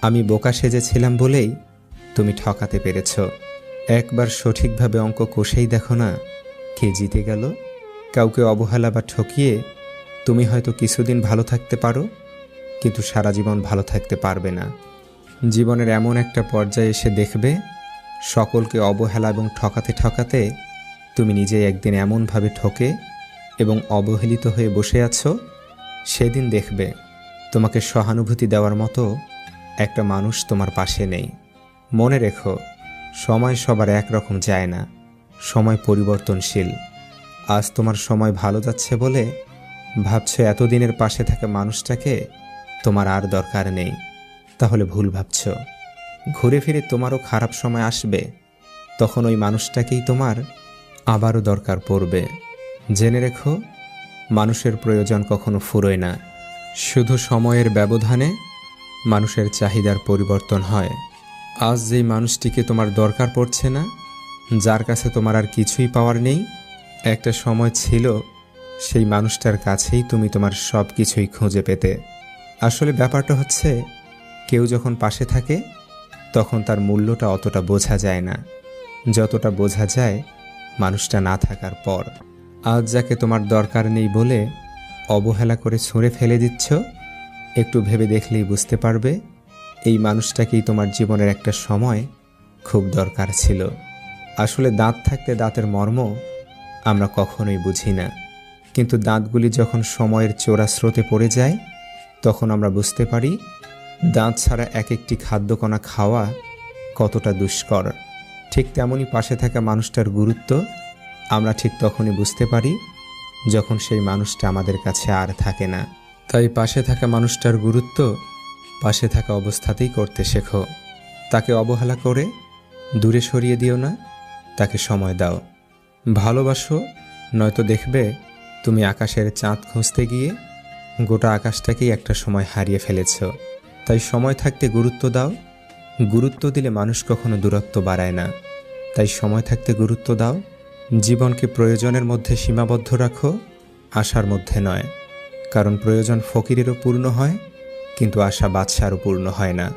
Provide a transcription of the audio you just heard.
আমি বোকা সেজেছিলাম বলেই তুমি ঠকাতে পেরেছ। একবার সঠিকভাবে অঙ্ক কষেই দেখো না, কে জিতে গেল। কাউকে অবহেলা বা ঠকিয়ে তুমি হয়তো কিছুদিন ভালো থাকতে পারো, কিন্তু সারা জীবন ভালো থাকতে পারবে না। জীবনের এমন একটা পর্যায়ে এসে দেখবে, সকলকে অবহেলা এবং ঠকাতে ঠকাতে তুমি নিজেই একদিন এমনভাবে ঠকে এবং অবহেলিত হয়ে বসে আছো। সেদিন দেখবে তোমাকে সহানুভূতি দেওয়ার মতো একটা মানুষ তোমার পাশে নেই। মনে রেখো, সময় সবার একরকম যায় না, সময় পরিবর্তনশীল। আজ তোমার সময় ভালো যাচ্ছে বলে ভাবছো এতদিনের পাশে থাকা মানুষটাকে তোমার আর দরকার নেই, তাহলে ভুল ভাবছ। ঘুরে ফিরে তোমারও খারাপ সময় আসবে, তখন ওই মানুষটাকেই তোমার আবারও দরকার পড়বে। জেনে রেখো, মানুষের প্রয়োজন কখনো ফুরোয় না, শুধু সময়ের ব্যবধানে মানুষের চাহিদার পরিবর্তন হয়। আজ যেই মানুষটিকে তোমার দরকার পড়ছে না, যার কাছে তোমার আর কিছুই পাওয়ার নেই, একটা সময় ছিল সেই মানুষটার কাছেই তুমি তোমার সব কিছুই খুঁজে পেতে। আসলে ব্যাপারটা হচ্ছে, কেউ যখন পাশে থাকে তখন তার মূল্যটা অতটা বোঝা যায় না, যতটা বোঝা যায় মানুষটা না থাকার পর। আজ যাকে তোমার দরকার নেই বলে অবহেলা করে ছুঁড়ে ফেলে দিচ্ছ, একটু ভেবে দেখলেই বুঝতে পারবে এই মানুষটাকেই তোমার জীবনের একটা সময় খুব দরকার ছিল। আসলে দাঁত থাকতে দাঁতের মর্ম আমরা কখনোই বুঝি না, কিন্তু দাঁতগুলি যখন সময়ের চোরা স্রোতে পড়ে যায় তখন আমরা বুঝতে পারি দাঁত ছাড়া এক একটি খাদ্যকণা খাওয়া কতটা দুষ্কর। ঠিক তেমনই পাশে থাকা মানুষটার গুরুত্ব আমরা ঠিক তখনই বুঝতে পারি যখন সেই মানুষটা আমাদের কাছে আর থাকে না। তাই পাশে থাকা মানুষটার গুরুত্ব পাশে থাকা অবস্থাতেই করতে শেখো। তাকে অবহেলা করে দূরে সরিয়ে দিও না, তাকে সময় দাও, ভালোবাসো। নয়তো দেখবে তুমি আকাশের চাঁদ খুঁজতে গিয়ে গোটা আকাশটাকেই একটা সময় হারিয়ে ফেলেছ। তাই সময় থাকতে গুরুত্ব দাও। গুরুত্ব দিলে মানুষ কখনো দূরত্ব বাড়ায় না, তাই সময় থাকতে গুরুত্ব দাও। জীবনকে প্রয়োজনের মধ্যে সীমাবদ্ধ রাখো, আশার মধ্যে নয়। কারণ প্রয়োজন ফকিরেরও পূর্ণ হয়, কিন্তু আশা বাদশারও পূর্ণ হয় না।